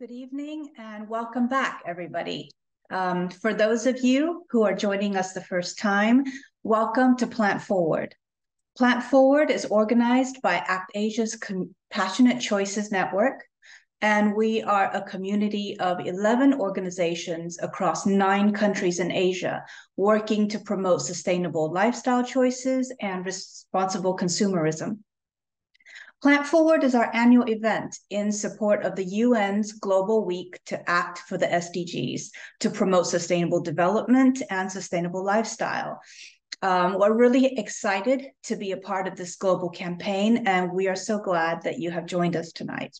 Good evening and welcome back, everybody. For those of you who are joining us the first time, welcome to Plant Forward. Plant Forward is organized by Act Asia's Compassionate Choices Network, and we are a community of 11 organizations across 9 countries in Asia, working to promote sustainable lifestyle choices and responsible consumerism. Plant Forward is our annual event in support of the UN's Global Week to Act for the SDGs to promote sustainable development and sustainable lifestyle. We're really excited to be a part of this global campaign, and we are so glad that you have joined us tonight.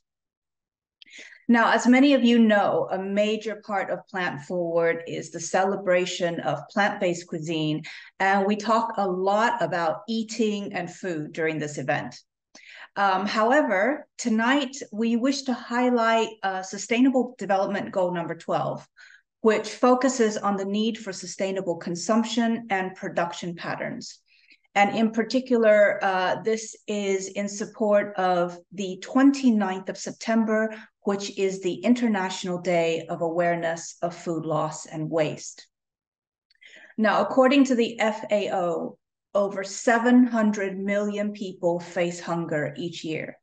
Now, as many of you know, a major part of Plant Forward is the celebration of plant-based cuisine, and we talk a lot about eating and food during this event. However, tonight we wish to highlight Sustainable Development Goal number 12, which focuses on the need for sustainable consumption and production patterns. And in particular, this is in support of the 29th of September, which is the International Day of Awareness of Food Loss and Waste. Now, according to the FAO, over 700 million people face hunger each year.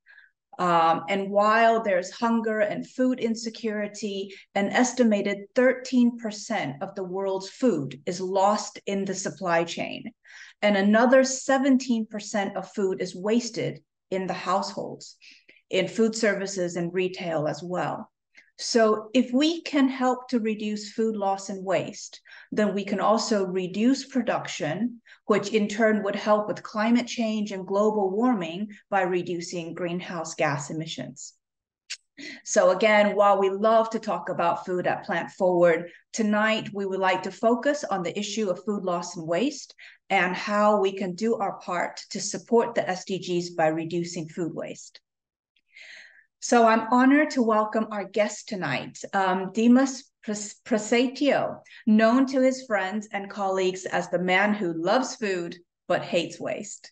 And while there's hunger and food insecurity, an estimated 13% of the world's food is lost in the supply chain. And another 17% of food is wasted in the households, in food services and retail as well. So if we can help to reduce food loss and waste, then we can also reduce production, which in turn would help with climate change and global warming by reducing greenhouse gas emissions. So again, while we love to talk about food at Plant Forward, tonight we would like to focus on the issue of food loss and waste and how we can do our part to support the SDGs by reducing food waste. So I'm honored to welcome our guest tonight, Dimas Prasetyo, known to his friends and colleagues as the man who loves food but hates waste.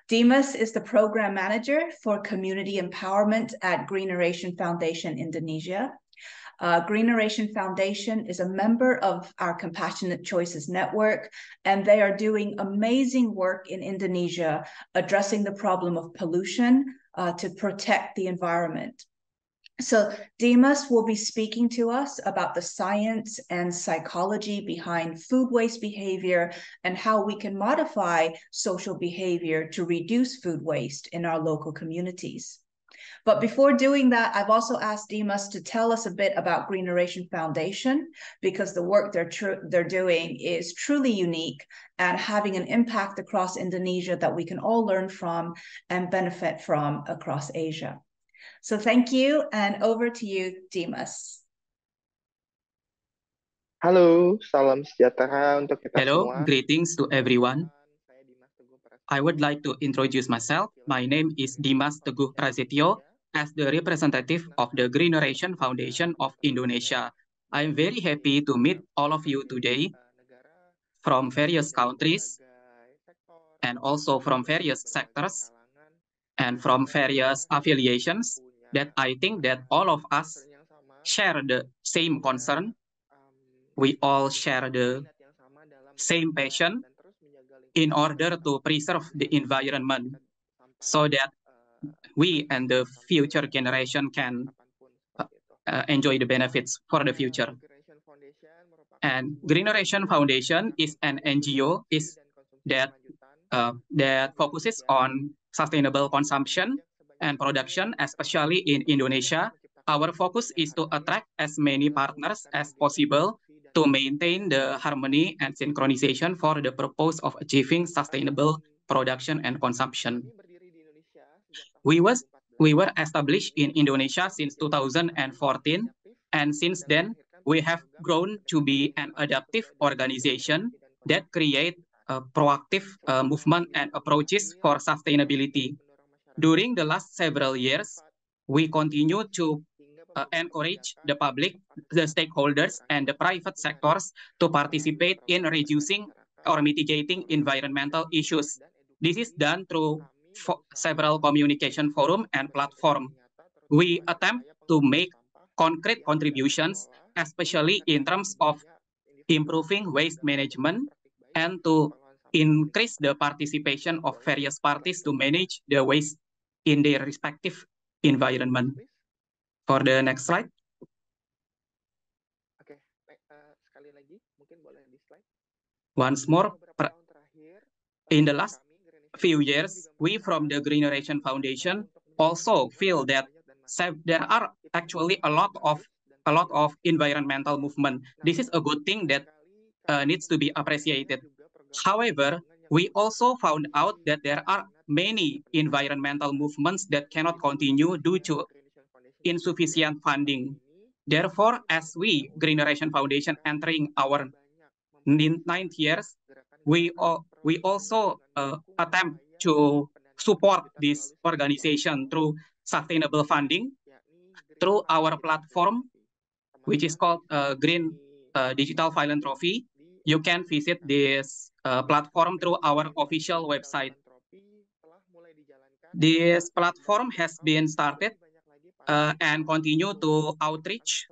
Dimas is the program manager for community empowerment at Greeneration Foundation Indonesia. Greeneration Foundation is a member of our Compassionate Choices Network, and they are doing amazing work in Indonesia addressing the problem of pollution, to protect the environment. So Dimas will be speaking to us about the science and psychology behind food waste behavior and how we can modify social behavior to reduce food waste in our local communities. But before doing that, I've also asked Dimas to tell us a bit about Greeneration Foundation, because the work they're doing is truly unique and having an impact across Indonesia that we can all learn from and benefit from across Asia. So thank you, and over to you, Dimas. Halo, salam sejahtera untuk kita Hello, semua. greetings to everyone. I would like to introduce myself. My name is Dimas Teguh Prasetyo, as the representative of the Greeneration Foundation of Indonesia. I am very happy to meet all of you today from various countries and also from various sectors and from various affiliations, that I think that all of us share the same concern. We all share the same passion in order to preserve the environment so that we and the future generation can enjoy the benefits for the future. And Greeneration Foundation is an NGO that focuses on sustainable consumption and production, especially in Indonesia. Our focus is to attract as many partners as possible to maintain the harmony and synchronization for the purpose of achieving sustainable production and consumption. We were established in Indonesia since 2014, and since then, we have grown to be an adaptive organization that create proactive movement and approaches for sustainability. During the last several years, we continue to encourage the public, the stakeholders, and the private sectors to participate in reducing or mitigating environmental issues. This is done through several communication forum and platform. We attempt to make concrete contributions, especially in terms of improving waste management and to increase the participation of various parties to manage the waste in their respective environment. For the next slide. Oke, sekali lagi, mungkin boleh di slide. Once more, in the last few years, we from the Greeneration Foundation also feel that there are actually a lot of environmental movement. This is a good thing that needs to be appreciated. However, we also found out that there are many environmental movements that cannot continue due to insufficient funding. Therefore, as we, Greeneration Foundation, entering our 9th years, we also attempt to support this organization through sustainable funding, through our platform, which is called Green Digital Philanthropy. You can visit this platform through our official website. This platform has been started and continue to outreach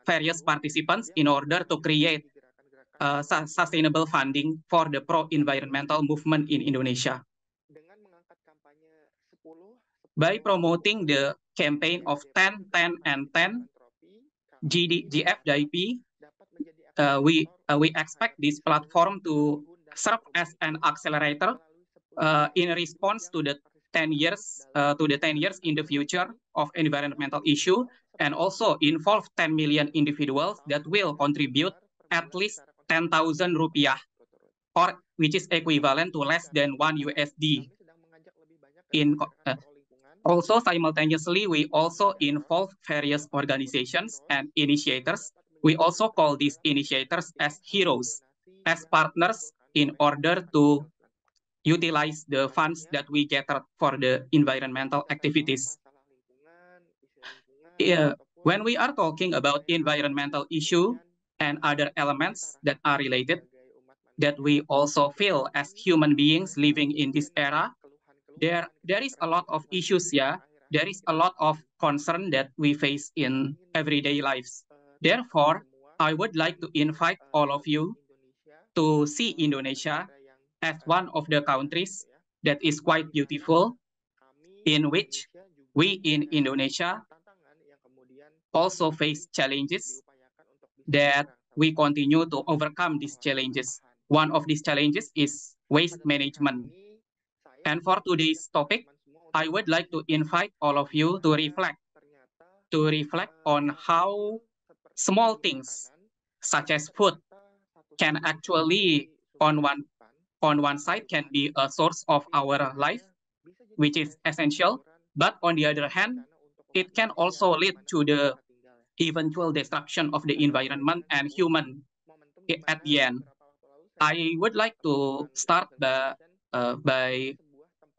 various participants in order to create sustainable funding for the pro-environmental movement in Indonesia. By promoting the campaign of 10, 10, and 10, GFDIP, we expect this platform to serve as an accelerator in response to the 10 years in the future of environmental issue, and also involve 10 million individuals that will contribute at least 10,000 rupiah, or which is equivalent to less than $1 USD. Also, simultaneously, we also involve various organizations and initiators. We also call these initiators as heroes, as partners in order to utilize the funds that we gather for the environmental activities. When we are talking about environmental issue and other elements that are related, that we also feel as human beings living in this era, there is a lot of issues, there is a lot of concern that we face in everyday lives. Therefore, I would like to invite all of you to see Indonesia as one of the countries that is quite beautiful, in which we in Indonesia also face challenges that we continue to overcome these challenges. One of these challenges is waste management. And for today's topic, I would like to invite all of you to reflect on how small things such as food can actually on one side can be a source of our life, which is essential, but on the other hand, it can also lead to the eventual destruction of the environment and human at the end. I would like to start by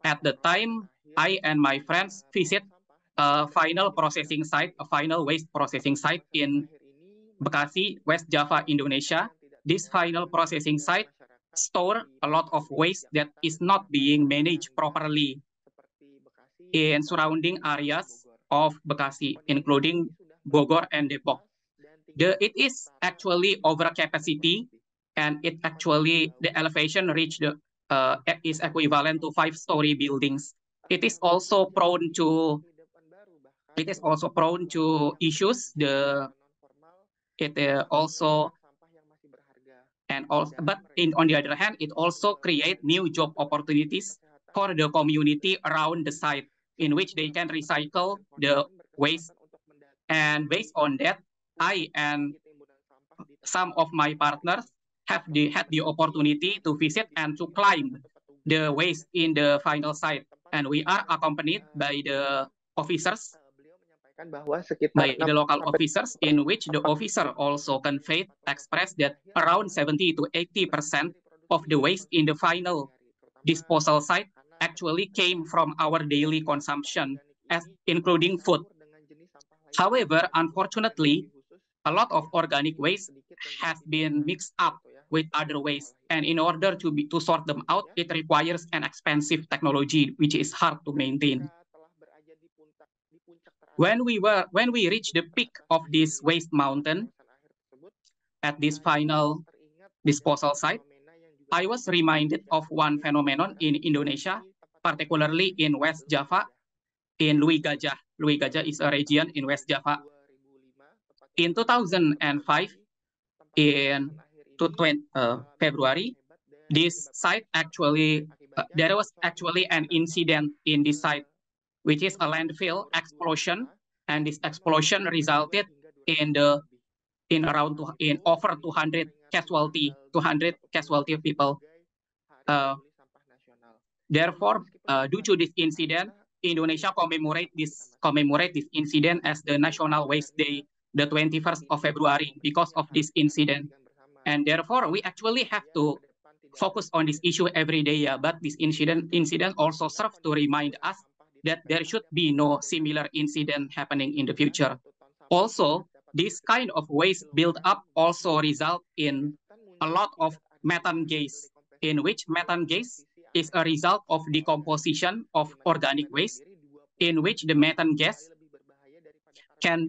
at the time I and my friends visit a final waste processing site in Bekasi, West Java, Indonesia. This final processing site store a lot of waste that is not being managed properly in surrounding areas of Bekasi, including Bogor and Depok. It is actually over capacity, and the elevation reached is equivalent to 5-story buildings. It is also prone to issues. On the other hand, it also creates new job opportunities for the community around the site, in which they can recycle the waste. And based on that, I and some of my partners had the opportunity to visit and to climb the waste in the final site. And we are accompanied by the officers, by the local officers, in which the officer also expressed that around 70 to 80% of the waste in the final disposal site actually came from our daily consumption, including food. However, unfortunately, a lot of organic waste has been mixed up with other waste, and in order to sort them out, it requires an expensive technology, which is hard to maintain. When we reached the peak of this waste mountain at this final disposal site, I was reminded of one phenomenon in Indonesia, particularly in West Java, in Louis Gajah. Louis Gajah is a region in West Java. In 2005, in February, this site actually, there was actually an incident in this site, which is a landfill explosion, and this explosion resulted in over 200 casualty of people. Therefore, due to this incident, Indonesia commemorate this incident as the National Waste Day, the 21st of February, because of this incident. And therefore, we actually have to focus on this issue every day. Yeah, but this incident also serves to remind us that there should be no similar incident happening in the future. Also, this kind of waste build-up also result in a lot of methane gas, in which methane gas is a result of decomposition of organic waste, in which the methane gas can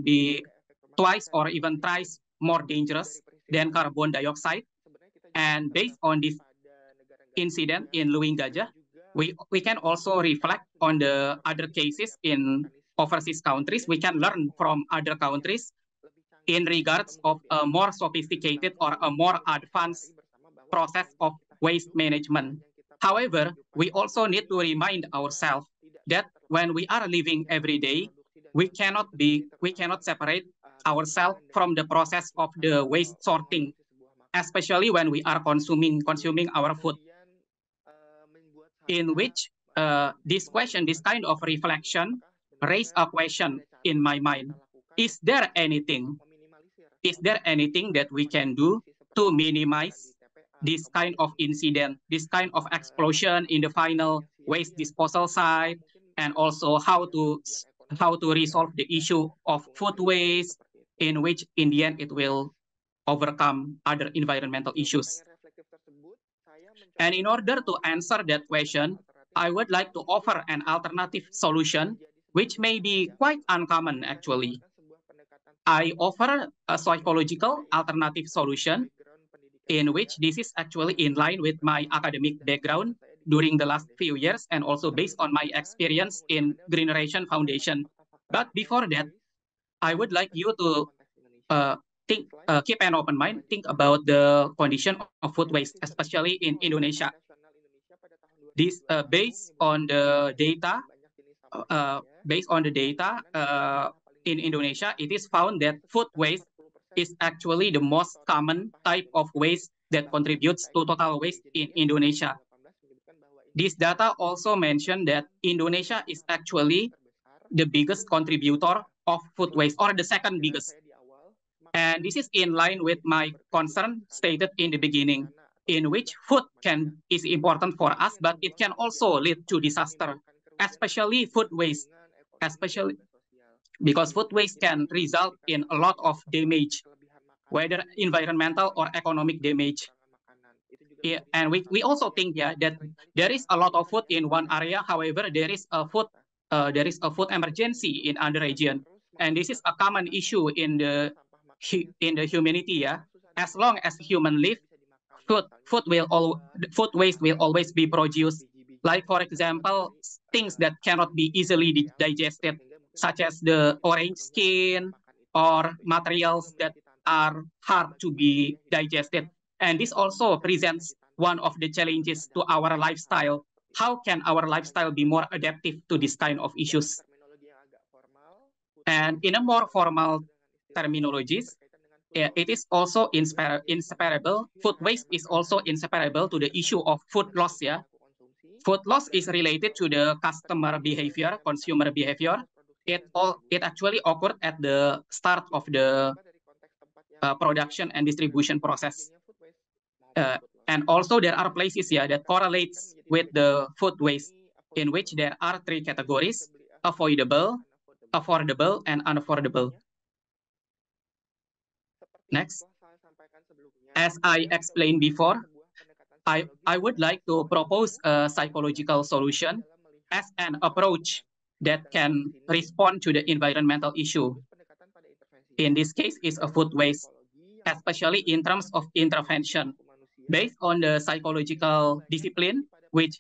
be twice or even thrice more dangerous than carbon dioxide. And based on this incident in Louis Gajah, we can also reflect on the other cases in overseas countries. We can learn from other countries in regards of a more sophisticated or a more advanced process of waste management. However, we also need to remind ourselves that when we are living every day, we cannot separate ourselves from the process of the waste sorting, especially when we are consuming our food. In which this kind of reflection raise a question in my mind. Is there anything that we can do to minimize this kind of incident, this kind of explosion in the final waste disposal site, and also how to resolve the issue of food waste, in which in the end it will overcome other environmental issues. And in order to answer that question, I would like to offer an alternative solution, which may be quite uncommon actually. I offer a psychological alternative solution, in which this is actually in line with my academic background during the last few years, and also based on my experience in Greeneration Foundation. But before that, I would like you to keep an open mind, think about the condition of food waste, especially in Indonesia. This based on the data, in Indonesia, it is found that food waste is actually the most common type of waste that contributes to total waste in Indonesia. This data also mentioned that Indonesia is actually the biggest contributor of food waste, or the second biggest. And this is in line with my concern stated in the beginning, in which food is important for us, but it can also lead to disaster, especially food waste, especially because food waste can result in a lot of damage, whether environmental or economic damage. Yeah, and we also think that there is a lot of food in one area. However, there is a food emergency in other region, and this is a common issue in the humanity. Yeah, as long as human live, food waste will always be produced. Like for example, things that cannot be easily digested, such as the orange skin or materials that are hard to be digested. And this also presents one of the challenges to our lifestyle. How can our lifestyle be more adaptive to this kind of issues? And in a more formal terminologies, it is also inseparable. Food waste is also inseparable to the issue of food loss. Yeah, food loss is related to the customer behavior, consumer behavior. It actually occurred at the start of the production and distribution process. And also there are places that correlates with the food waste, in which there are three categories: avoidable, affordable, and unaffordable. Next. As I explained before, I would like to propose a psychological solution as an approach that can respond to the environmental issue. In this case, is a food waste, especially in terms of intervention. Based on the psychological discipline, which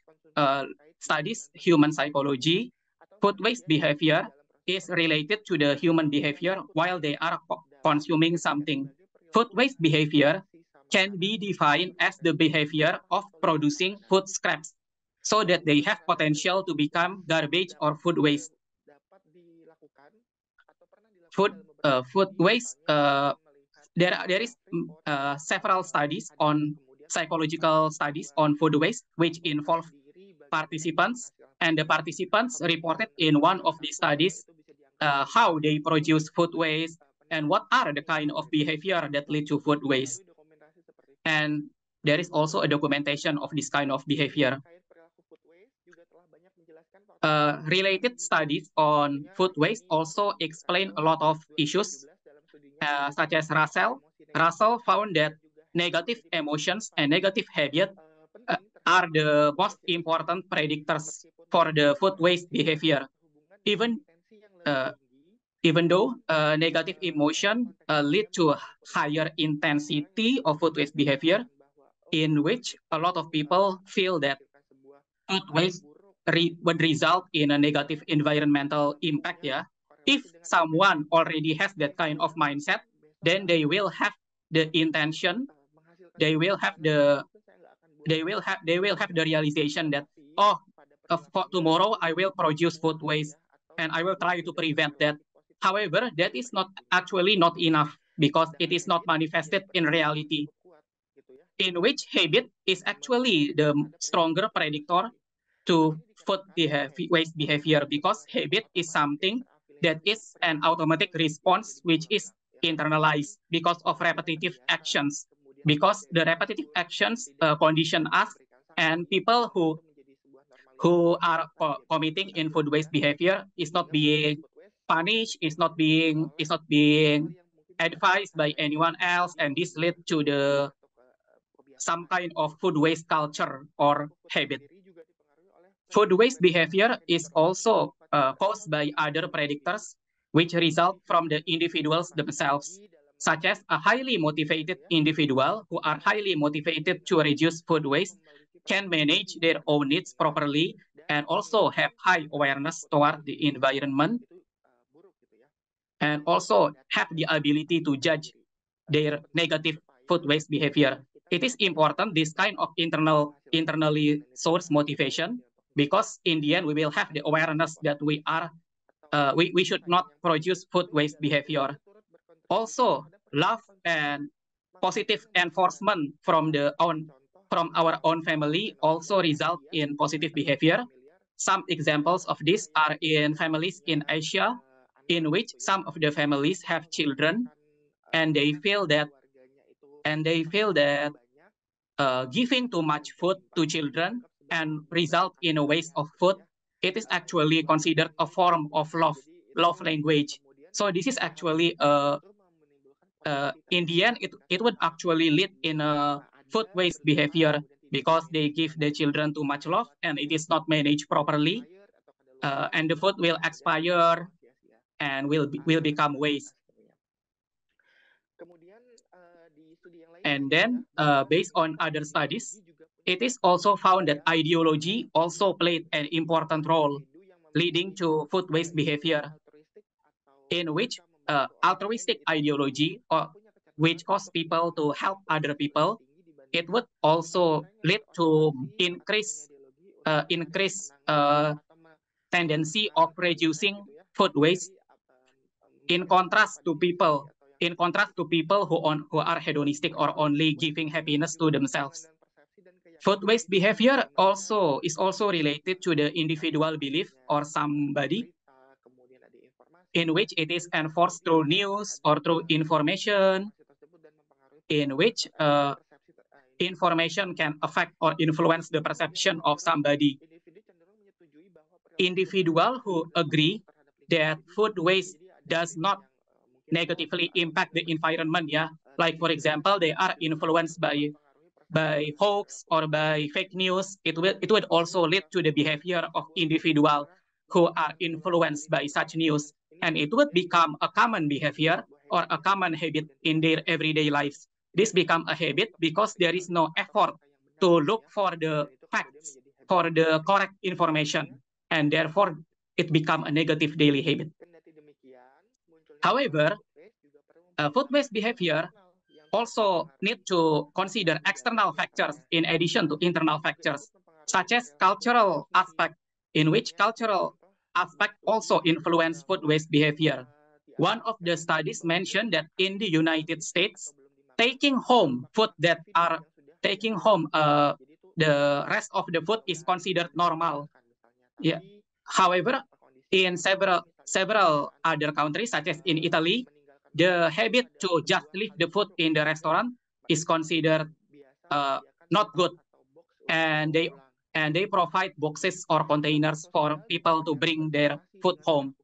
studies human psychology, food waste behavior is related to the human behavior while they are consuming something. Food waste behavior can be defined as the behavior of producing food scraps, so that they have potential to become garbage or food waste. Food waste, there is several studies on psychological studies on food waste, which involve participants, and the participants reported in one of the studies how they produce food waste and what are the kind of behavior that lead to food waste. And there is also a documentation of this kind of behavior. Related studies on food waste also explain a lot of issues, such as Russell. Russell found that negative emotions and negative habits are the most important predictors for the food waste behavior. Even though negative emotion lead to a higher intensity of food waste behavior, in which a lot of people feel that food waste would result in a negative environmental impact. Yeah, if someone already has that kind of mindset, then they will have the intention, they will have the realization that, oh, for tomorrow I will produce food waste and I will try to prevent that. However, that is not enough, because it is not manifested in reality, in which habit is actually the stronger predictor to food waste behavior, because habit is something that is an automatic response which is internalized because of repetitive actions. Because the repetitive actions condition us, and people who are committing in food waste behavior is not being punished, is not being advised by anyone else, and this led to the some kind of food waste culture or habit. Food waste behavior is also caused by other predictors, which result from the individuals themselves, such as a highly motivated individual who are highly motivated to reduce food waste can manage their own needs properly and also have high awareness toward the environment, and also have the ability to judge their negative food waste behavior. It is important, this kind of internally sourced motivation, because in the end we will have the awareness that we should not produce food waste behavior. Also, love and positive enforcement from our own family also result in positive behavior. Some examples of this are in families in Asia, in which some of the families have children, and they feel that giving too much food to children and result in a waste of food, it is actually considered a form of love language. So this is actually in the end, it would actually lead in a food waste behavior, because they give the children too much love and it is not managed properly, and the food will expire and will become waste. And then, based on other studies, it is also found that ideology also played an important role, leading to food waste behavior, in which altruistic ideology, or which cause people to help other people, it would also lead to increase tendency of reducing food waste, in contrast to people who are hedonistic or only giving happiness to themselves. Food waste behavior is also related to the individual belief or somebody, in which it is enforced through news or through information, in which information can affect or influence the perception of somebody. Individuals who agree that food waste does not negatively impact the environment, yeah, like for example, they are influenced by hoax or by fake news, it would also lead to the behavior of individual who are influenced by such news, and it would become a common behavior or a common habit in their everyday lives. This become a habit because there is no effort to look for the facts, for the correct information, and therefore it become a negative daily habit. However, food-based behavior also need to consider external factors in addition to internal factors, such as cultural aspect, in which cultural aspect also influence food-based behavior. One of the studies mentioned that in the United States, taking home food that are taking home the rest of the food is considered normal. Yeah. However, in several other countries, such as in Italy, the habit to just leave the food in the restaurant is considered not good, and they provide boxes or containers for people to bring their food home.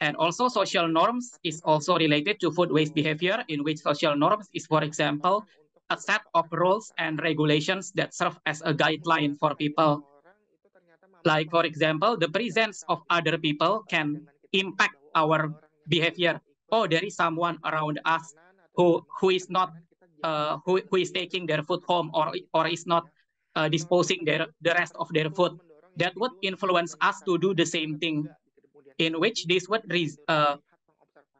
And also social norms is also related to food waste behavior, in which social norms is, for example, a set of rules and regulations that serve as a guideline for people. Like, for example, the presence of other people can impact our behavior. Oh, there is someone around us who is not who is taking their food home or is not disposing the rest of their food. That would influence us to do the same thing. In which this would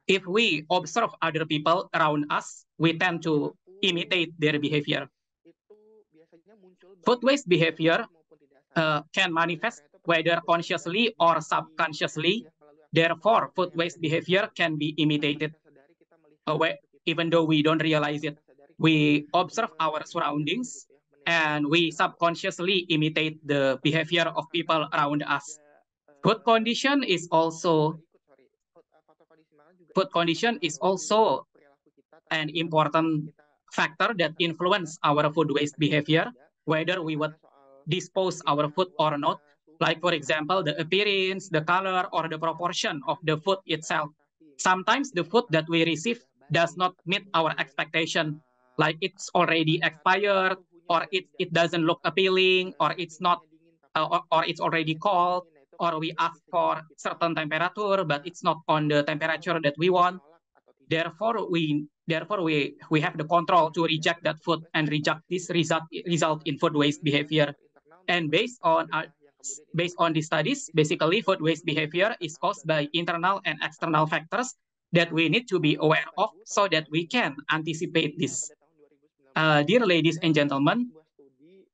if we observe other people around us, we tend to imitate their behavior. Food waste behavior can manifest whether consciously or subconsciously. Therefore, food waste behavior can be imitated, even though we don't realize it. We observe our surroundings and we subconsciously imitate the behavior of people around us. Food condition is also an important factor that influence our food waste behavior, whether we would dispose our food or not. Like, for example, the appearance, the color, or the proportion of the food itself. Sometimes the food that we receive does not meet our expectation, like it's already expired, or it doesn't look appealing, or it's not, or it's already cold, or we ask for certain temperature, but it's not on the temperature that we want. Therefore, we have the control to reject that food and reject this result in food waste behavior. And based on these studies, basically food waste behavior is caused by internal and external factors that we need to be aware of so that we can anticipate this. Dear ladies and gentlemen,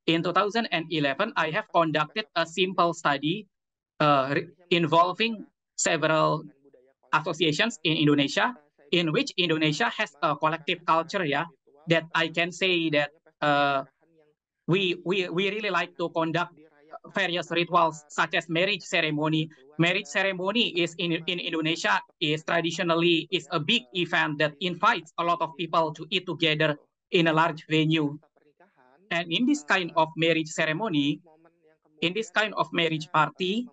in 2011, I have conducted a simple study involving several associations in Indonesia, in which Indonesia has a collective culture, that I can say that we really like to conduct various rituals such as marriage ceremony. Marriage ceremony is in Indonesia is traditionally a big event that invites a lot of people to eat together in a large venue. And in this kind of marriage ceremony, in this kind of marriage party,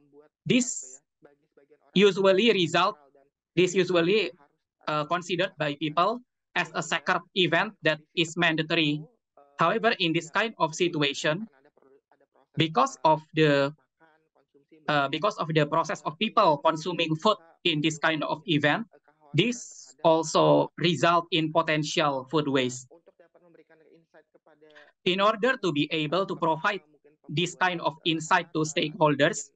this usually considered by people as a sacred event that is mandatory. However, in this kind of situation, because of the process of people consuming food in this kind of event, this also result in potential food waste. In order to be able to provide this kind of insight to stakeholders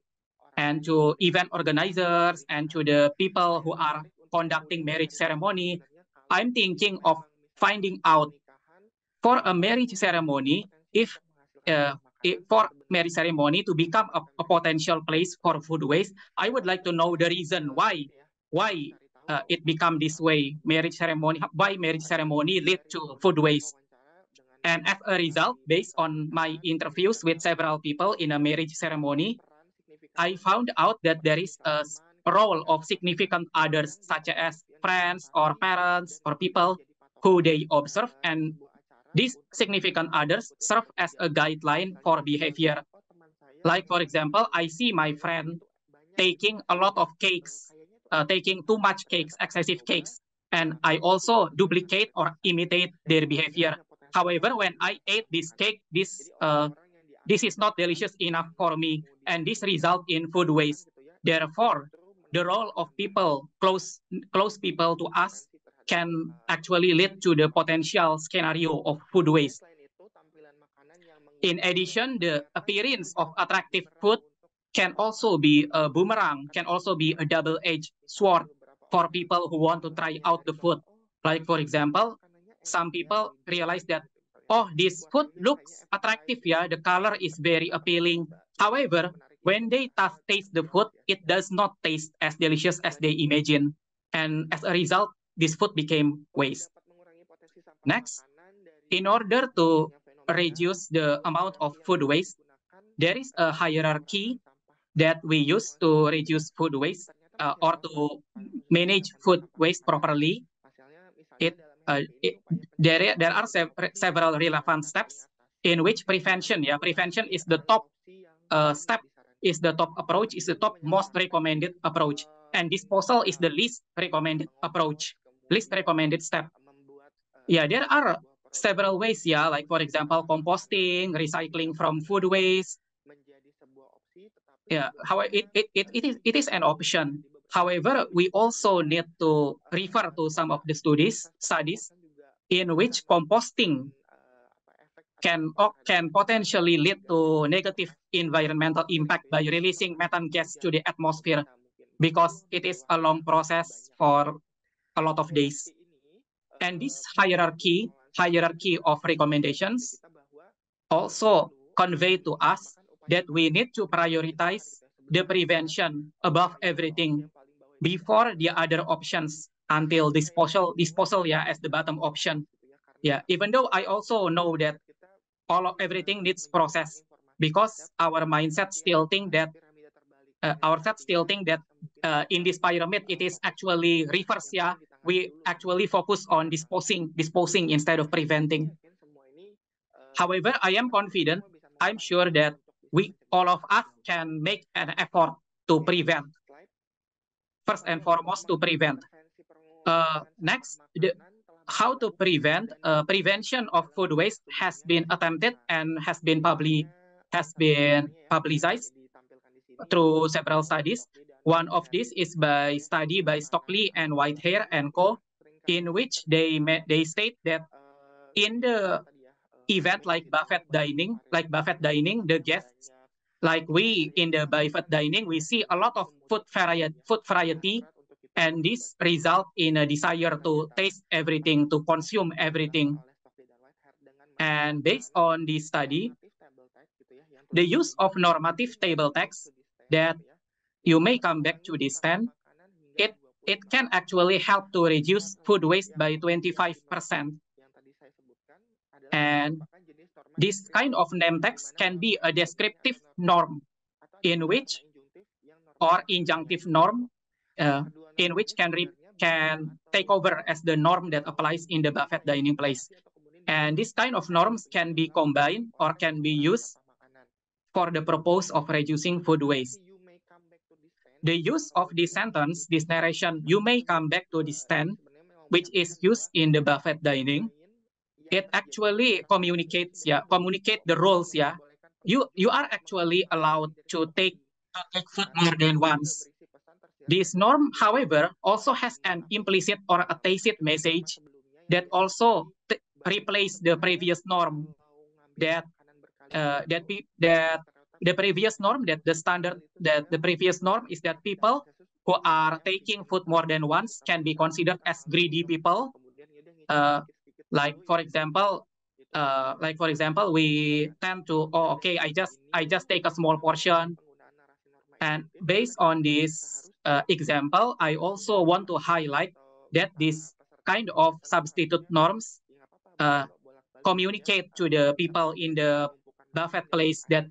and to event organizers and to the people who are conducting marriage ceremony, I'm thinking of finding out for a marriage ceremony, if for marriage ceremony to become a potential place for food waste, I would like to know the reason why it become this way. Why marriage ceremony lead to food waste? And as a result, based on my interviews with several people in a marriage ceremony, I found out that there is a role of significant others, such as friends or parents or people who they observe, and these significant others serve as a guideline for behavior. Like, for example, I see my friend taking a lot of cakes, taking too much cakes, excessive cakes, and I also duplicate or imitate their behavior. However, when I ate this cake, this is not delicious enough for me, and this result in food waste. Therefore, the role of people, close people to us, can actually lead to the potential scenario of food waste. In addition, the appearance of attractive food can also be a boomerang, can also be a double-edged sword for people who want to try out the food. Like, for example, some people realize that, oh, this food looks attractive, yeah, the color is very appealing. However, when they taste the food, it does not taste as delicious as they imagine. And as a result, this food became waste. Next, in order to reduce the amount of food waste, there is a hierarchy that we use to reduce food waste or to manage food waste properly. There are several relevant steps in which prevention is the top step, is the top approach, is the top most recommended approach, and disposal is the least recommended approach, least recommended step. There are several ways, like for example, composting, recycling from food waste. How it is an option. However, we also need to refer to some of the studies in which composting can potentially lead to negative environmental impact by releasing methane gas to the atmosphere, because it is a long process for a lot of days. And this hierarchy of recommendations also convey to us that we need to prioritize the prevention above everything before the other options, until disposal as the bottom option. Even though I also know that everything needs process, because our mindset still think that in this pyramid it is actually reverse. We actually focus on disposing instead of preventing. However, I am confident, I'm sure that all of us can make an effort to prevent. First and foremost, to prevent. Next, how to prevent. Prevention of food waste has been attempted and has been publicized through several studies. One of these is by study by Stockley and Whitehair and co, in which they state that in the event like buffet dining, the guests, like we in the buffet dining, we see a lot of food variety, and this result in a desire to taste everything, to consume everything. And based on this study, the use of normative table text that you may come back to this stand, it can actually help to reduce food waste by 25%. And this kind of name text can be a descriptive norm in which, or injunctive norm, in which can take over as the norm that applies in the buffet dining place. And this kind of norms can be combined or can be used for the purpose of reducing food waste. The use of this sentence, this narration, you may come back to this stand, which is used in the buffet dining, it actually communicates the roles. You are actually allowed to take food more than once. This norm, however, also has an implicit or a tacit message that also replace the previous norm, that the previous norm, that the previous norm is that people who are taking food more than once can be considered as greedy people. Like for example, we tend to, I just take a small portion. And based on this example, I also want to highlight that this kind of substitute norms communicate to the people in the buffet place that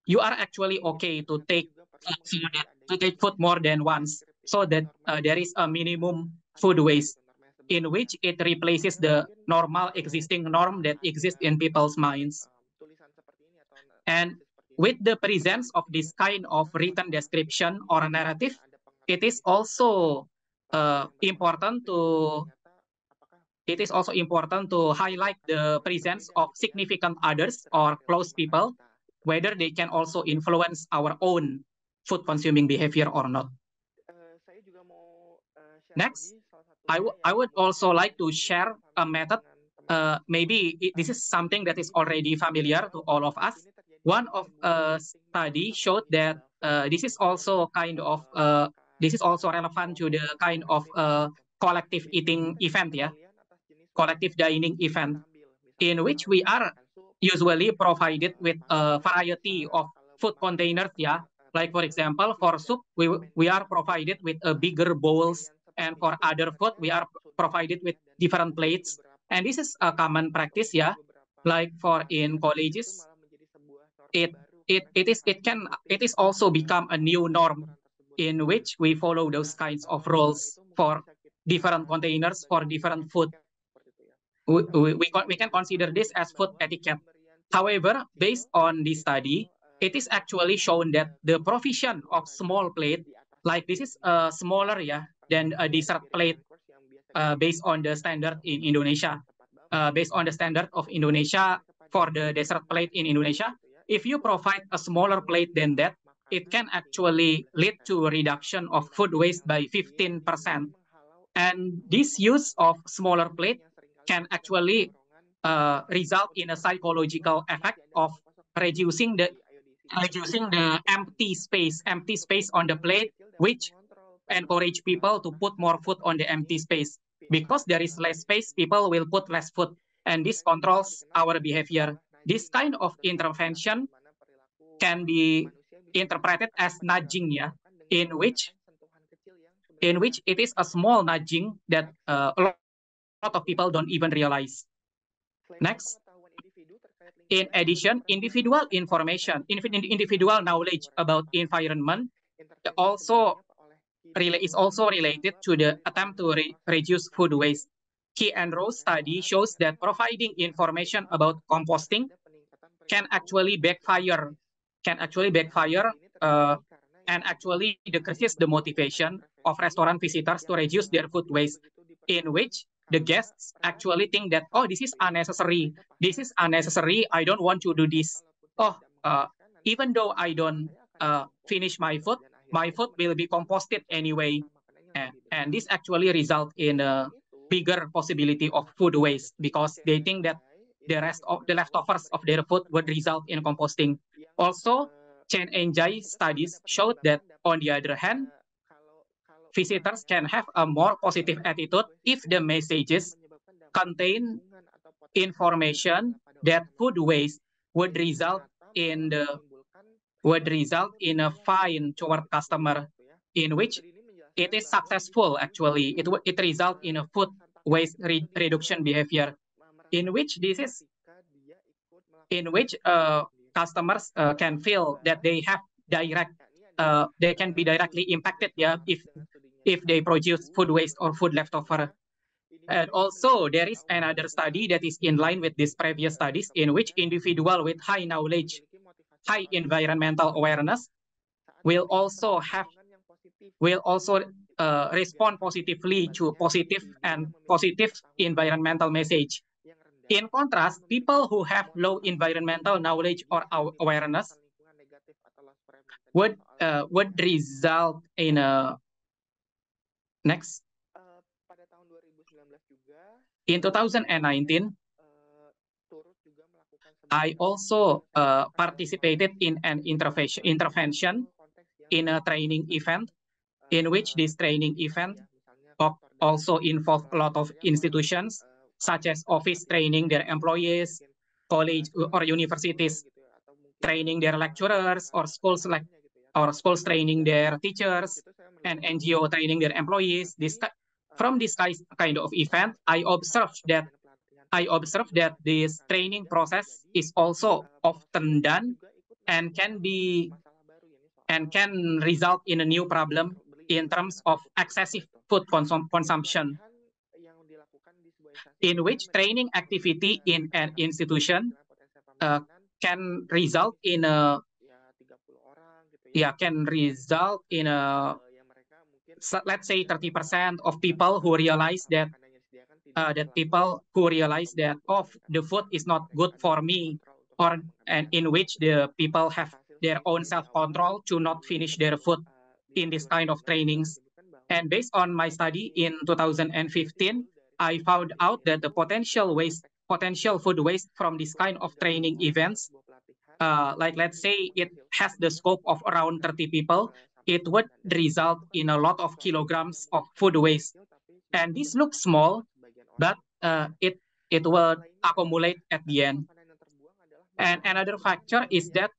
you are actually okay to take food more than once, so that there is a minimum food waste, in which it replaces the normal existing norm that exists in people's minds. And with the presence of this kind of written description or narrative, it is also important to highlight the presence of significant others or close people, whether they can also influence our own food consuming behavior or not. Next, I would also like to share a method. Maybe this is something that is already familiar to all of us. One of a study showed that this is also relevant to the kind of collective eating event, collective dining event, in which we are usually provided with a variety of food containers, Like for example, for soup, we are provided with a bigger bowls, and for other food, we are provided with different plates. And this is a common practice, Like for in colleges, it is also become a new norm in which we follow those kinds of rules for different containers for different food. We can consider this as food etiquette. However, based on this study, it is actually shown that the provision of small plate, like this is smaller than a dessert plate based on the standard in Indonesia. Based on the standard of Indonesia for the dessert plate in Indonesia, if you provide a smaller plate than that, it can actually lead to a reduction of food waste by 15%. And this use of smaller plate can actually result in a psychological effect of reducing the empty space on the plate, which encourage people to put more food on the empty space. Because there is less space, people will put less food, and this controls our behavior. This kind of intervention can be interpreted as nudging, in which it is a small nudging that a lot of people don't even realize. Next, in addition, individual information, individual knowledge about environment is also related to the attempt to reduce food waste. Key and Rose study shows that providing information about composting can actually backfire, and actually decreases the motivation of restaurant visitors to reduce their food waste, in which the guests actually think that, oh, this is unnecessary. I don't want to do this. Even though I don't finish my food will be composted anyway. And this actually results in a bigger possibility of food waste because they think that the rest of the leftovers of their food would result in composting. Also, Chen and Jai studies showed that, on the other hand, visitors can have a more positive attitude if the messages contain information that food waste would result in a fine toward customer, in which it is successful. Actually, it results in a food waste reduction behavior, in which customers can feel that they can be directly impacted, if they produce food waste or food leftover. And also, there is another study that is in line with these previous studies, in which individual with high knowledge, high environmental awareness will also respond positively to positive environmental message. In contrast, people who have low environmental knowledge or awareness would result in a next. In 2019, I also participated in an intervention in a training event, in which this training event also involved a lot of institutions, such as office training their employees, college or universities training their lecturers, or schools training their teachers, and NGO training their employees. From this kind of event, I observed that this training process is also often done and can result in a new problem in terms of excessive food consumption, in which training activity in an institution can result in a let's say 30% of people who realize that the food is not good for me, and in which the people have their own self-control to not finish their food in this kind of trainings. And based on my study in 2015, I found out that the potential food waste from this kind of training events, like let's say it has the scope of around 30 people, it would result in a lot of kilograms of food waste. And this looks small, but it will accumulate at the end. And another factor is that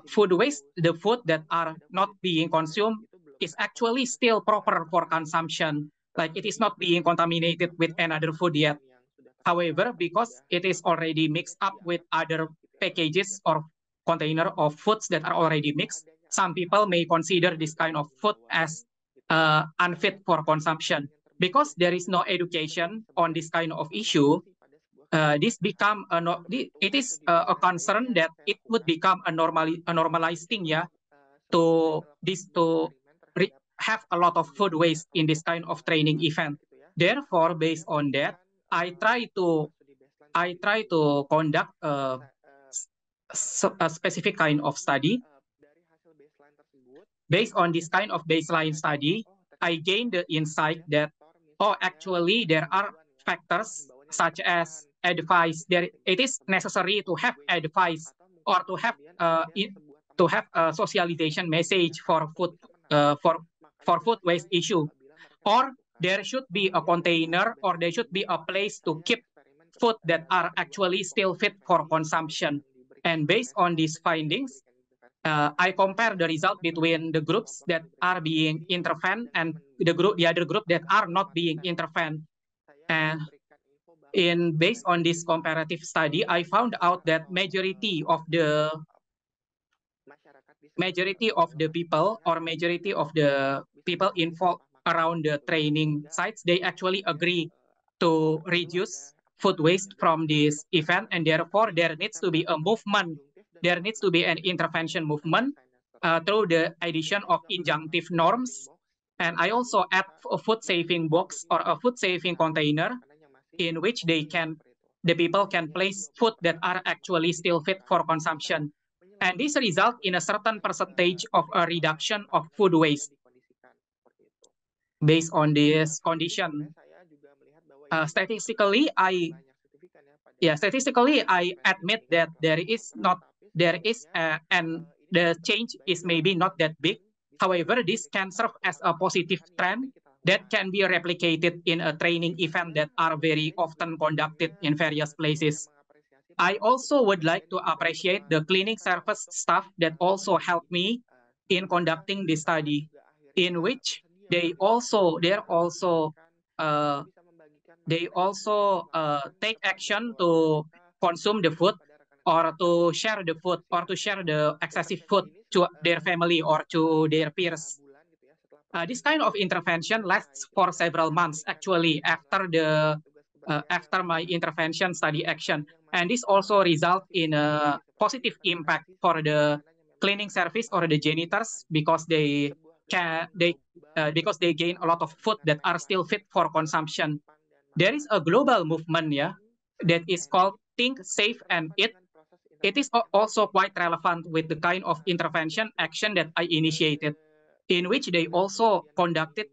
food waste, the food that are not being consumed, is actually still proper for consumption. Like it is not being contaminated with another food yet. However, because it is already mixed up with other packages or container of foods that are already mixed, some people may consider this kind of food as unfit for consumption. Because there is no education on this kind of issue, this become it is a concern that it would become a normalized thing, yeah, to have a lot of food waste in this kind of training event. Therefore, based on that, I try to conduct a specific kind of study. Based on this kind of baseline study, I gained the insight that, actually there are factors such as advice. It is necessary to have advice or to have a socialization message for food food waste issue, or there should be a container or there should be a place to keep food that are actually still fit for consumption. And based on these findings, I compare the result between the groups that are being intervened and the other group that are not being intervened. And based on this comparative study, I found out that majority of the people involved around the training sites, they actually agree to reduce food waste from this event, and therefore there needs to be a movement. There needs to be an intervention movement through the addition of injunctive norms. And I also add a food saving box or a food saving container in which the people can place food that are actually still fit for consumption. And this result in a certain percentage of a reduction of food waste. Based on this condition, statistically, I admit that and the change is maybe not that big. However, this can serve as a positive trend that can be replicated in a training event that are very often conducted in various places. I also would like to appreciate the cleaning service staff that also helped me in conducting this study, in which they also take action to consume the food or to share the food or to share the excessive food to their family or to their peers. This kind of intervention lasts for several months actually after my intervention study action, and this also results in a positive impact for the cleaning service or the janitors because they gain a lot of food that are still fit for consumption. There is a global movement, that is called Think, Save, and Eat. It is also quite relevant with the kind of intervention action that I initiated, in which they also conducted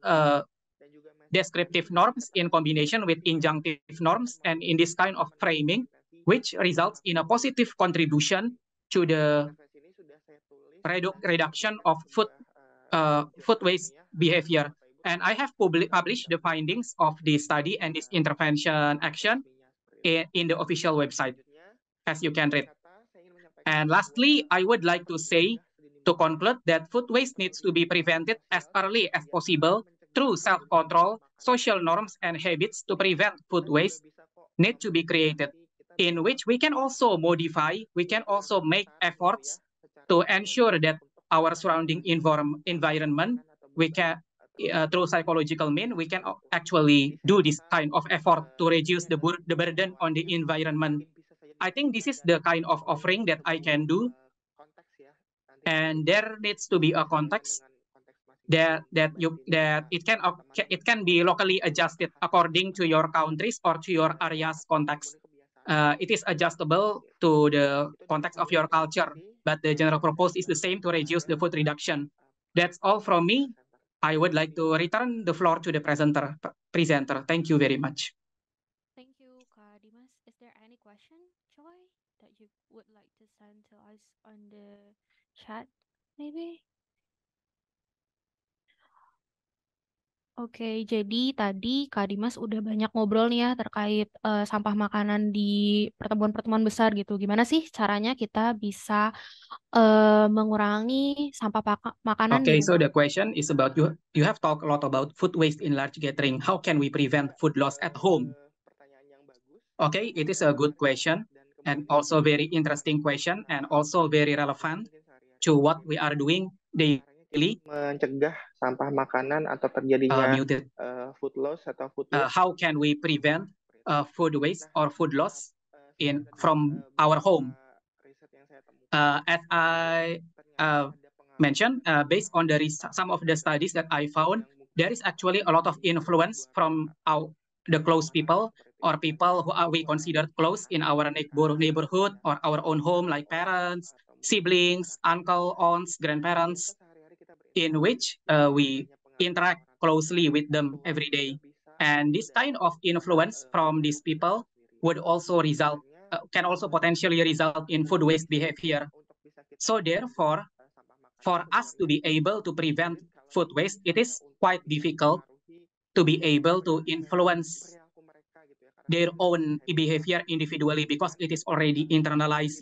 descriptive norms in combination with injunctive norms, and in this kind of framing, which results in a positive contribution to the reduction of food waste behavior. And I have published the findings of this study and this intervention action in the official website, as you can read. And lastly, I would like to say, to conclude, that food waste needs to be prevented as early as possible through self-control. Social norms and habits to prevent food waste need to be created, in which we can also modify, we can also make efforts to ensure that our surrounding environment, we can, through psychological means, we can actually do this kind of effort to reduce the burden on the environment. I think this is the kind of offering that I can do, and there needs to be a context that it can be locally adjusted according to your countries or to your area's context. It is adjustable to the context of your culture. but the general purpose is the same to reduce the food reduction. That's all from me. I would like to return the floor to the presenter. Thank you very much. Thank you, Kak Dimas. Is there any question, Joy, that you would like to send to us on the chat, maybe? Oke, jadi tadi Kak Dimas udah banyak ngobrol nih ya terkait sampah makanan di pertemuan-pertemuan besar gitu. Gimana sih caranya kita bisa mengurangi sampah makanan di Okay, so rumah? the question is about you have talked a lot about food waste in large gathering. How can we prevent food loss at home? Okay, it is a good question and also very interesting question and also very relevant to what we are doing daily. Mencegah sampah makanan atau terjadinya food loss atau food waste. How can we prevent food waste or food loss from our home? As I mentioned, based on some of the studies that I found, there is actually a lot of influence from the close people or people who we consider close in our neighborhood or our own home, like parents, siblings, uncle, aunts, grandparents, in which we interact closely with them every day. And this kind of influence from these people would also can also potentially result in food waste behavior. So therefore, for us to be able to prevent food waste, it is quite difficult to be able to influence their own behavior individually because it is already internalized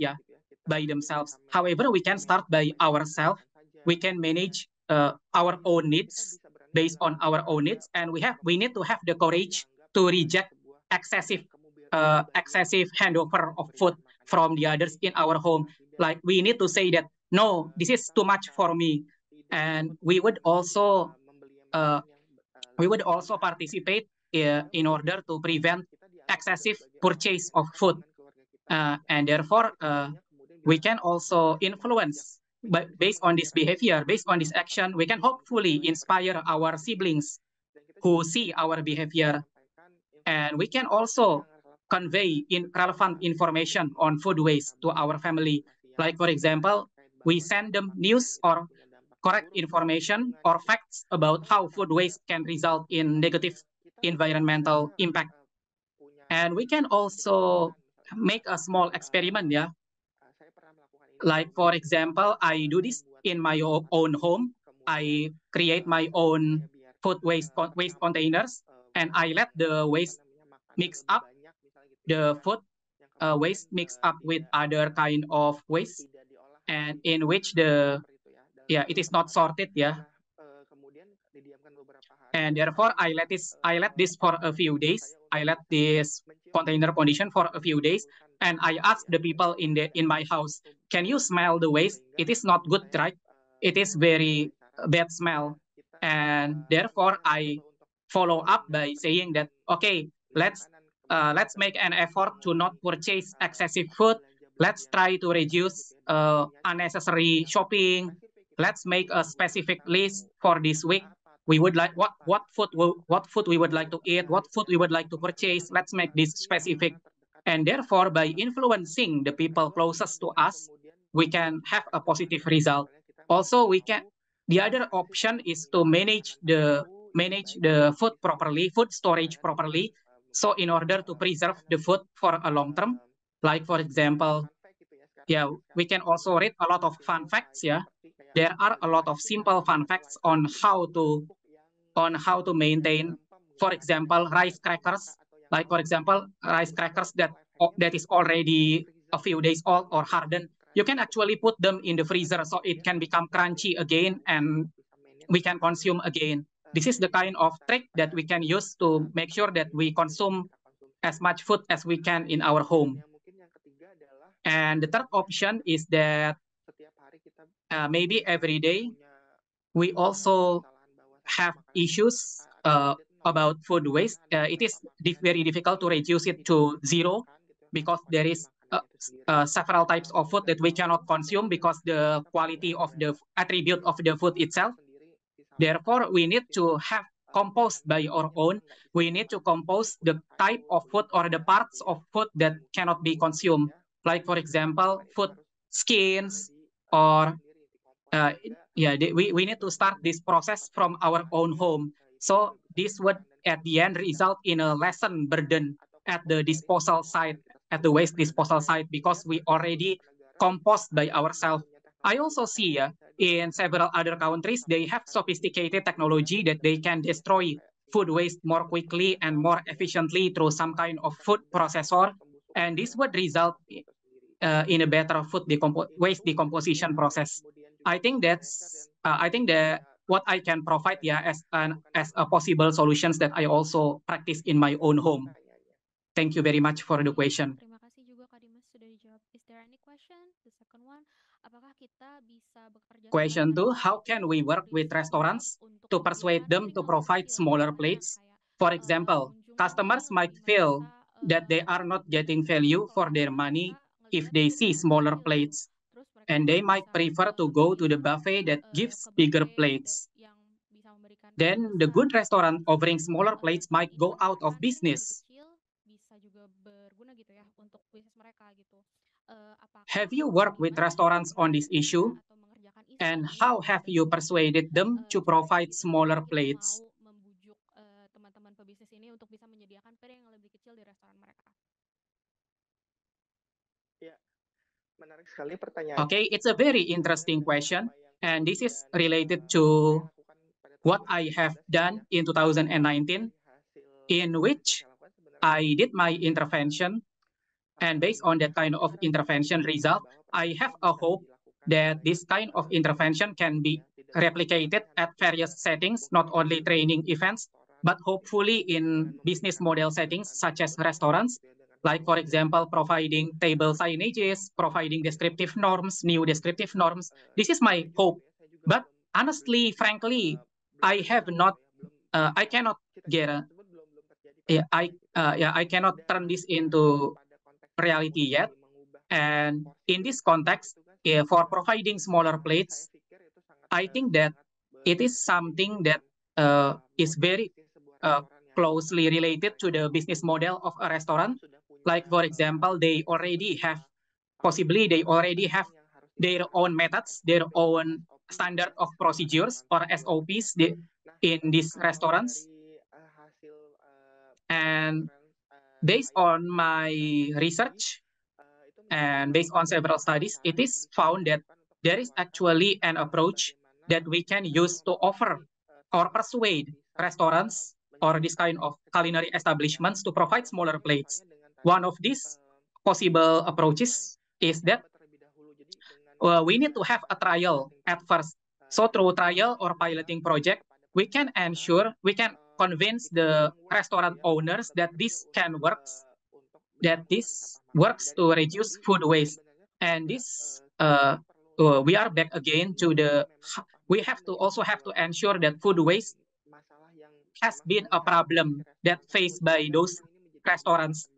by themselves. However, we can start by ourselves. We can manage our own needs based on our own needs, and we need to have the courage to reject excessive handover of food from the others in our home. Like we need to say that no, this is too much for me, and we would also participate in order to prevent excessive purchase of food, and therefore we can also influence. But based on this behavior, based on this action, we can hopefully inspire our siblings who see our behavior. And we can also convey relevant information on food waste to our family. Like, for example, we send them news or correct information or facts about how food waste can result in negative environmental impact. And we can also make a small experiment, Like, for example, I do this in my own home. I create my own food waste containers, and I let the waste mix up, the food waste mix up with other kind of waste, and in which it is not sorted, And therefore, I let this for a few days. I let this container condition for a few days, and I ask the people in my house, can you smell the waste? It is not good, right? It is very bad smell, and therefore I follow up by saying that okay, let's make an effort to not purchase excessive food. Let's try to reduce unnecessary shopping. Let's make a specific list for this week. We would like what food we would like to eat, what food we would like to purchase. Let's make this specific, and therefore by influencing the people closest to us, we can have a positive result. Also, the other option is to manage the food properly, food storage properly. So in order to preserve the food for a long term, like for example, we can also read a lot of fun facts. There are a lot of simple fun facts on how to maintain, for example, rice crackers. Like for example, rice crackers that is already a few days old or hardened. You can actually put them in the freezer so it can become crunchy again and we can consume again. This is the kind of trick that we can use to make sure that we consume as much food as we can in our home. And the third option is that maybe every day we also have issues about food waste. It is very difficult to reduce it to zero because there is several types of food that we cannot consume because the quality of the attribute of the food itself. Therefore, we need to have compost by our own. We need to compost the type of food or the parts of food that cannot be consumed. Like, for example, food skins, or we need to start this process from our own home. So this would at the end result in a lesson burden at the disposal site, at the waste disposal site, because we already compost by ourselves. I also see in several other countries, they have sophisticated technology that they can destroy food waste more quickly and more efficiently through some kind of food processor. And this would result in a better food waste decomposition process. I think that what I can provide as a possible solutions that I also practice in my own home. Thank you very much for the question. Terima kasih juga Kak Dimas sudah dijawab. Is there any question? The second one, apakah kita bisa bekerja Question 2, how can we work with restaurants to persuade them to provide smaller plates? For example, customers might feel that they are not getting value for their money if they see smaller plates, and they might prefer to go to the buffet that gives bigger plates. Then the good restaurant offering smaller plates might go out of business. Have you worked with restaurants on this issue? And how have you persuaded them to provide smaller plates? Teman-teman pebisnis ini untuk bisa menyediakan piring yang lebih kecil di restoran mereka. Ya, menarik sekali pertanyaannya. Okay, it's a very interesting question, and this is related to what I have done in 2019, in which I did my intervention, and based on that kind of intervention result, I have a hope that this kind of intervention can be replicated at various settings, not only training events, but hopefully in business model settings such as restaurants, like for example, providing table signages, providing descriptive norms, new descriptive norms. This is my hope. But honestly, frankly, I have not, I cannot get I cannot turn this into reality yet. And in this context, for providing smaller plates, I think that it is something that is very closely related to the business model of a restaurant. Like, for example, they already have their own methods, their own standard of procedures or SOPs in these restaurants. And based on my research and based on several studies, it is found that there is actually an approach that we can use to offer or persuade restaurants or this kind of culinary establishments to provide smaller plates. One of these possible approaches is that we need to have a trial at first. So through trial or piloting project, we can convince the restaurant owners that this works to reduce food waste. And this we are back again to we have to ensure that food waste has been a problem that faced by those restaurants.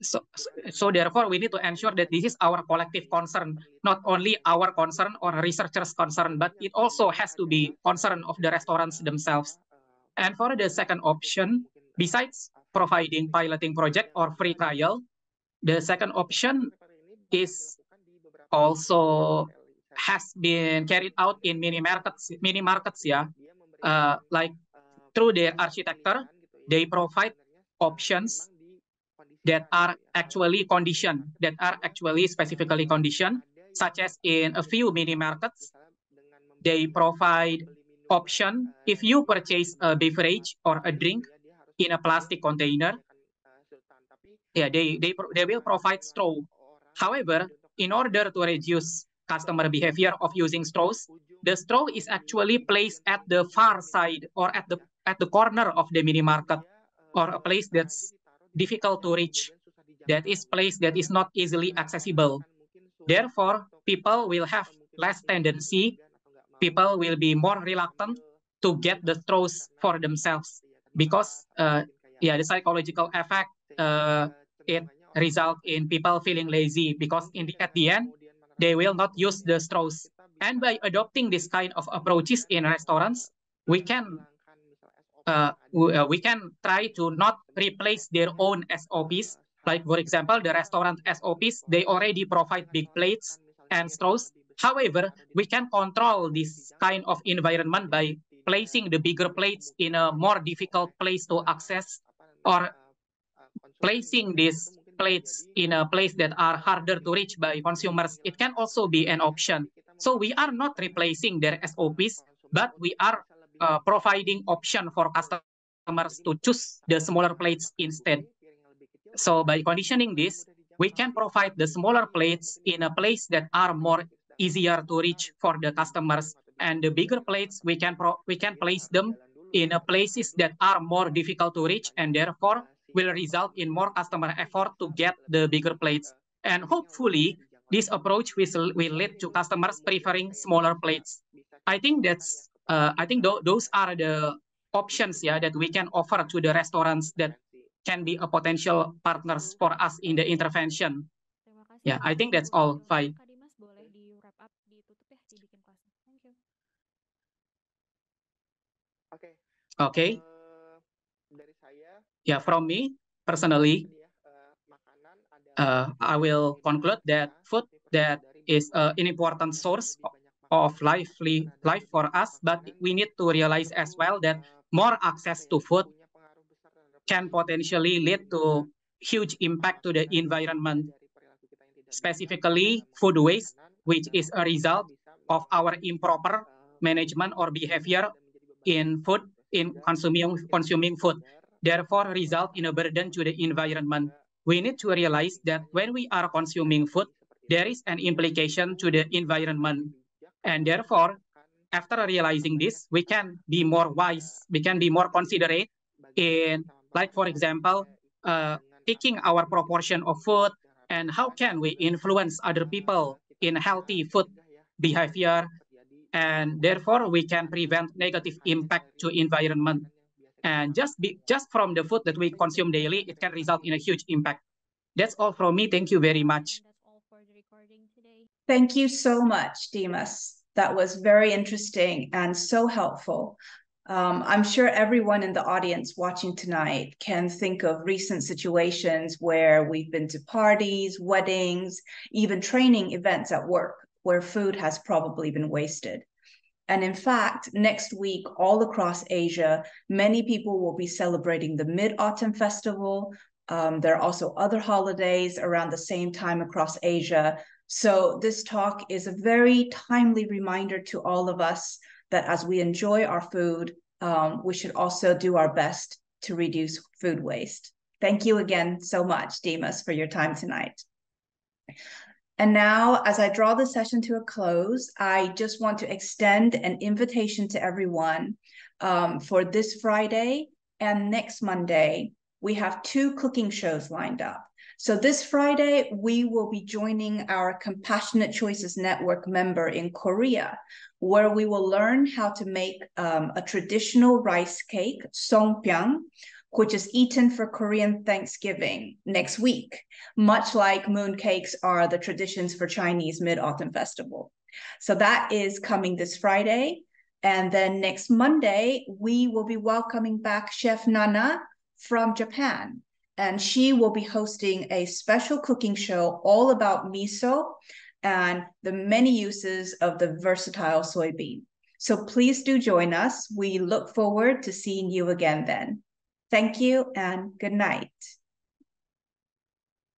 So therefore, we need to ensure that this is our collective concern, not only our concern or researchers' concern, but it also has to be concern of the restaurants themselves. And for the second option, besides providing piloting project or free trial, the second option is also has been carried out in mini markets, like through their architecture, they provide options that are actually conditioned, that are actually specifically conditioned, such as in a few mini markets, they provide option if you purchase a beverage or a drink in a plastic container, they will provide straw. However, in order to reduce customer behavior of using straws, the straw is actually placed at the far side or at the corner of the mini market, or a place that's difficult to reach, that is place that is not easily accessible. Therefore, people will have less tendency, people will be more reluctant to get the straws for themselves, because the psychological effect, it result in people feeling lazy, because at the end, they will not use the straws. And by adopting this kind of approaches in restaurants, we can try to not replace their own SOPs. Like, for example, the restaurant SOPs, they already provide big plates and straws. However, we can control this kind of environment by placing the bigger plates in a more difficult place to access, or placing these plates in a place that are harder to reach by consumers. It can also be an option. So we are not replacing their SOPs, but we are providing option for customers to choose the smaller plates instead. So by conditioning this, we can provide the smaller plates in a place that are more easier to reach for the customers, and the bigger plates we can place them in a places that are more difficult to reach, and therefore will result in more customer effort to get the bigger plates. And hopefully, this approach will lead to customers preferring smaller plates. I think that's those are the options, yeah, that we can offer to the restaurants that can be a potential partners for us in the intervention. Yeah, I think that's all. Fine. Kak Dimas, boleh di wrap up, ditutup ya, dibikin kelasnya. Thank you. Okay. Yeah, from me personally, I will conclude that food that is an important source of life for us, but we need to realize as well that more access to food can potentially lead to huge impact to the environment, specifically food waste, which is a result of our improper management or behavior in food, in consuming food, therefore result in a burden to the environment. We need to realize that when we are consuming food, there is an implication to the environment. And therefore, after realizing this, we can be more wise, we can be more considerate in, like, for example, picking our proportion of food, and how can we influence other people in healthy food behavior, and therefore we can prevent negative impact to environment. And just from the food that we consume daily, it can result in a huge impact. That's all from me. Thank you very much. And that's all for the recording today. Thank you so much, Dimas. That was very interesting and so helpful. I'm sure everyone in the audience watching tonight can think of recent situations where we've been to parties, weddings, even training events at work where food has probably been wasted. And in fact, next week, all across Asia, many people will be celebrating the Mid-Autumn Festival. There are also other holidays around the same time across Asia. So this talk is a very timely reminder to all of us that as we enjoy our food, we should also do our best to reduce food waste. Thank you again so much, Dimas, for your time tonight. And now, as I draw the session to a close, I just want to extend an invitation to everyone for this Friday and next Monday. We have 2 cooking shows lined up. So this Friday, we will be joining our Compassionate Choices Network member in Korea, where we will learn how to make a traditional rice cake, songpyeong, which is eaten for Korean Thanksgiving next week, much like mooncakes are the traditions for Chinese Mid-Autumn Festival. So that is coming this Friday. And then next Monday, we will be welcoming back Chef Nana from Japan. And she will be hosting a special cooking show all about miso and the many uses of the versatile soybean. So please do join us. We look forward to seeing you again then. Thank you and good night.